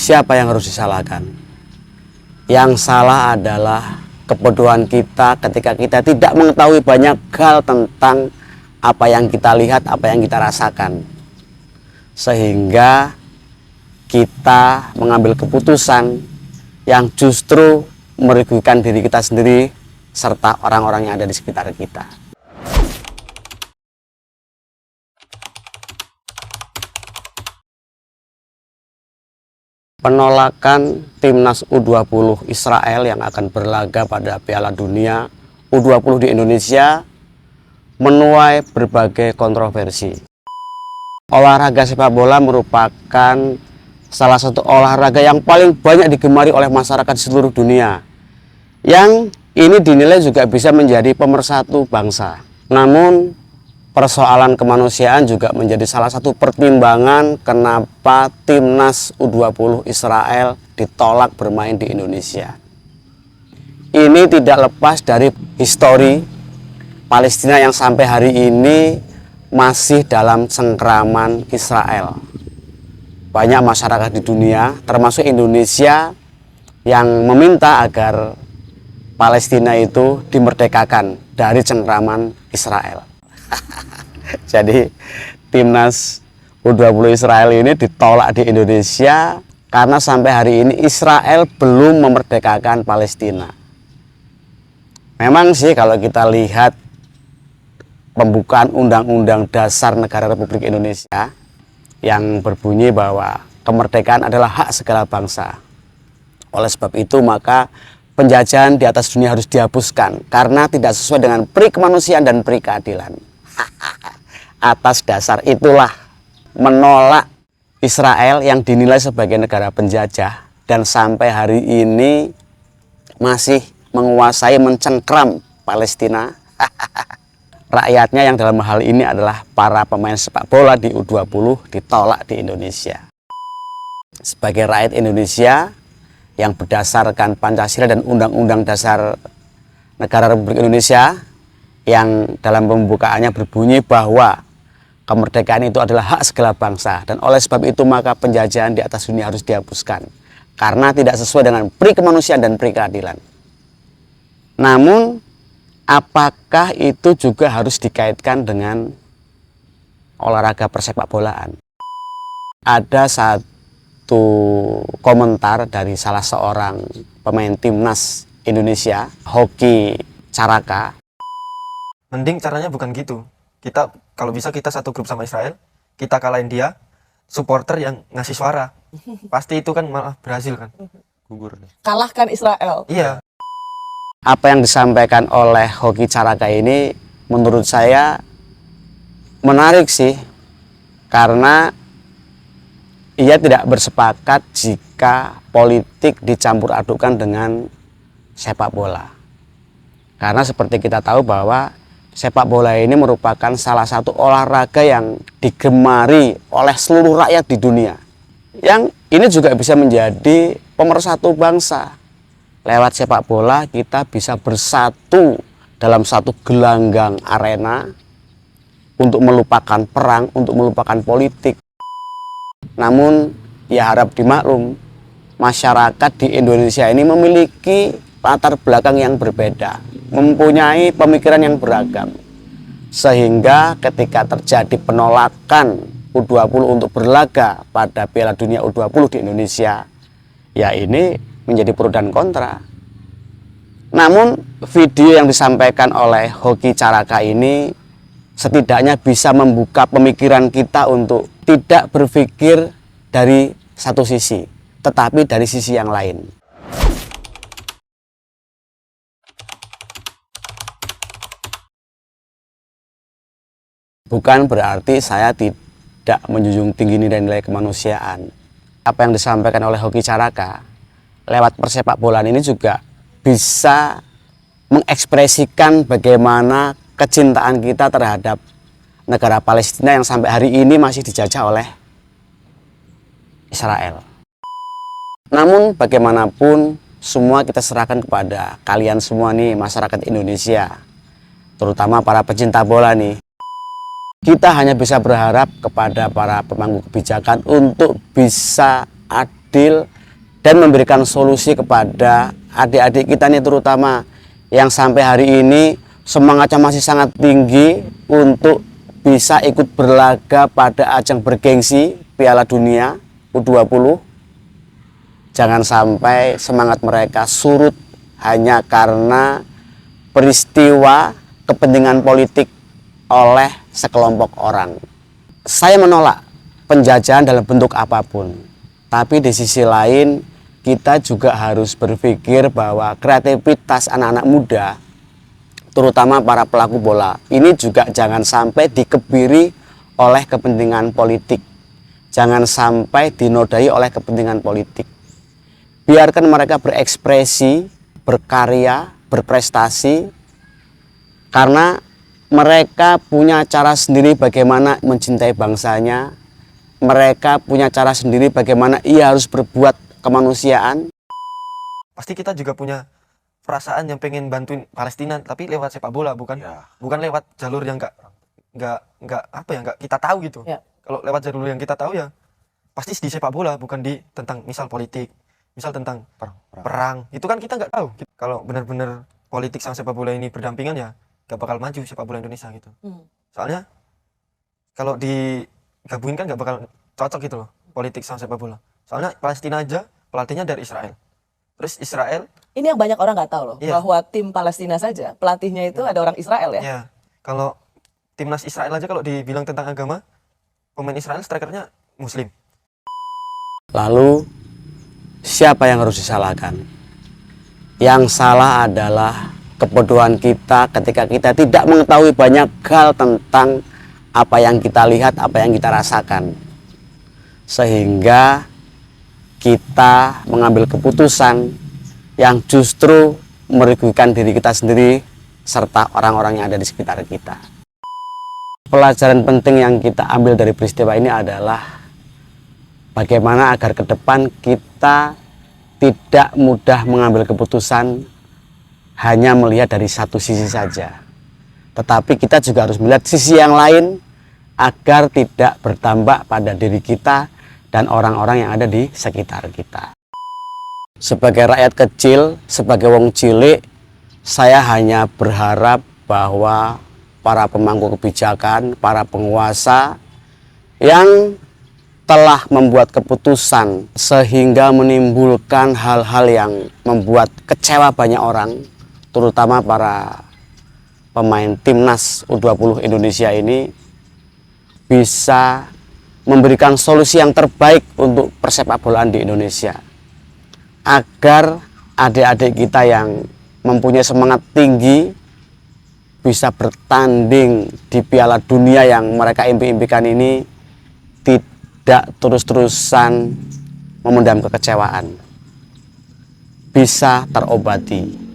siapa yang harus disalahkan? Yang salah adalah kebodohan kita ketika kita tidak mengetahui banyak hal tentang apa yang kita lihat, apa yang kita rasakan. Sehingga kita mengambil keputusan yang justru merugikan diri kita sendiri serta orang-orang yang ada di sekitar kita. Penolakan timnas U20 Israel yang akan berlaga pada Piala Dunia U20 di Indonesia menuai berbagai kontroversi. Olahraga sepak bola merupakan salah satu olahraga yang paling banyak digemari oleh masyarakat di seluruh dunia, yang ini dinilai juga bisa menjadi pemersatu bangsa. Namun persoalan kemanusiaan juga menjadi salah satu pertimbangan kenapa timnas U20 Israel ditolak bermain di Indonesia. Ini tidak lepas dari histori Palestina yang sampai hari ini masih dalam cengkraman Israel. Banyak masyarakat di dunia, termasuk Indonesia, yang meminta agar Palestina itu dimerdekakan dari cengkraman Israel. Jadi timnas U20 Israel ini ditolak di Indonesia karena sampai hari ini Israel belum memerdekakan Palestina. Memang sih kalau kita lihat pembukaan Undang-Undang Dasar Negara Republik Indonesia yang berbunyi bahwa kemerdekaan adalah hak segala bangsa. Oleh sebab itu maka penjajahan di atas dunia harus dihapuskan karena tidak sesuai dengan pri kemanusiaan dan pri keadilan. Atas dasar itulah menolak Israel yang dinilai sebagai negara penjajah dan sampai hari ini masih menguasai, mencengkram Palestina. Rakyatnya yang dalam hal ini adalah para pemain sepak bola di U20 ditolak di Indonesia. Sebagai rakyat Indonesia yang berdasarkan Pancasila dan Undang-Undang Dasar Negara Republik Indonesia yang dalam pembukaannya berbunyi bahwa kemerdekaan itu adalah hak segala bangsa, dan oleh sebab itu maka penjajahan di atas dunia harus dihapuskan karena tidak sesuai dengan pri kemanusiaan dan pri keadilan. Namun apakah itu juga harus dikaitkan dengan olahraga persepak bolaan? Ada satu komentar dari salah seorang pemain timnas Indonesia, Hoki Caraka. Mending caranya bukan gitu. Kita kalau bisa kita satu grup sama Israel, kita kalahin dia, supporter yang ngasih suara. Pasti itu kan malah berhasil kan. Gugur. Kalahkan Israel. Iya. Apa yang disampaikan oleh Hoki Caraka ini menurut saya menarik sih, karena ia tidak bersepakat jika politik dicampur adukan dengan sepak bola. Karena seperti kita tahu bahwa sepak bola ini merupakan salah satu olahraga yang digemari oleh seluruh rakyat di dunia. Yang ini juga bisa menjadi pemersatu bangsa. Lewat sepak bola kita bisa bersatu dalam satu gelanggang arena untuk melupakan perang, untuk melupakan politik. Namun ya harap dimaklum, masyarakat di Indonesia ini memiliki latar belakang yang berbeda, mempunyai pemikiran yang beragam, sehingga ketika terjadi penolakan U20 untuk berlaga pada Piala Dunia U20 di Indonesia, ya ini menjadi pro dan kontra. Namun video yang disampaikan oleh Hoki Caraka ini setidaknya bisa membuka pemikiran kita untuk tidak berpikir dari satu sisi, tetapi dari sisi yang lain. Bukan berarti saya tidak menjunjung tinggi nilai-nilai kemanusiaan. Apa yang disampaikan oleh Hoki Caraka lewat persepak bolaan ini juga bisa mengekspresikan bagaimana kecintaan kita terhadap negara Palestina yang sampai hari ini masih dijajah oleh Israel. Namun bagaimanapun semua kita serahkan kepada kalian semua nih, masyarakat Indonesia, terutama para pecinta bola nih. Kita hanya bisa berharap kepada para pemangku kebijakan untuk bisa adil dan memberikan solusi kepada adik-adik kita nih, terutama yang sampai hari ini semangatnya masih sangat tinggi untuk bisa ikut berlaga pada ajang bergengsi Piala Dunia U20. Jangan sampai semangat mereka surut hanya karena peristiwa kepentingan politik oleh sekelompok orang. Saya menolak penjajahan dalam bentuk apapun, tapi di sisi lain kita juga harus berpikir bahwa kreativitas anak-anak muda, terutama para pelaku bola, ini juga jangan sampai dikebiri oleh kepentingan politik, jangan sampai dinodai oleh kepentingan politik. Biarkan mereka berekspresi, berkarya, berprestasi, karena mereka punya cara sendiri bagaimana mencintai bangsanya. Mereka punya cara sendiri bagaimana ia harus berbuat kemanusiaan. Pasti kita juga punya perasaan yang pengen bantuin Palestina, tapi lewat sepak bola, bukan lewat jalur yang nggak kita tahu gitu. Kalau lewat jalur yang kita tahu ya pasti di sepak bola, bukan di tentang misal politik, misal tentang perang. Itu kan kita nggak tahu. Kalau benar-benar politik sama sepak bola ini berdampingan ya gak bakal maju sepak bola Indonesia gitu. Soalnya kalau digabungin kan gak bakal cocok gitu loh, politik sama sepak bola. Soalnya Palestina aja pelatihnya dari Israel. Terus Israel, ini yang banyak orang nggak tahu loh, bahwa tim Palestina saja pelatihnya itu ada orang Israel ya. Iya. Kalau timnas Israel aja kalau dibilang tentang agama, pemain Israel strikernya Muslim. Lalu siapa yang harus disalahkan? Yang salah adalah kebodohan kita ketika kita tidak mengetahui banyak hal tentang apa yang kita lihat, apa yang kita rasakan, sehingga kita mengambil keputusan yang justru merugikan diri kita sendiri serta orang-orang yang ada di sekitar kita. Pelajaran penting yang kita ambil dari peristiwa ini adalah bagaimana agar ke depan kita tidak mudah mengambil keputusan hanya melihat dari satu sisi saja, tetapi kita juga harus melihat sisi yang lain agar tidak berdampak pada diri kita dan orang-orang yang ada di sekitar kita. Sebagai rakyat kecil, sebagai wong cilik, saya hanya berharap bahwa para pemangku kebijakan, para penguasa yang telah membuat keputusan sehingga menimbulkan hal-hal yang membuat kecewa banyak orang, terutama para pemain timnas U20 Indonesia ini, bisa memberikan solusi yang terbaik untuk persepak bolaan di Indonesia, agar adik-adik kita yang mempunyai semangat tinggi bisa bertanding di Piala Dunia yang mereka impi-impikan ini tidak terus-terusan memendam kekecewaan, bisa terobati.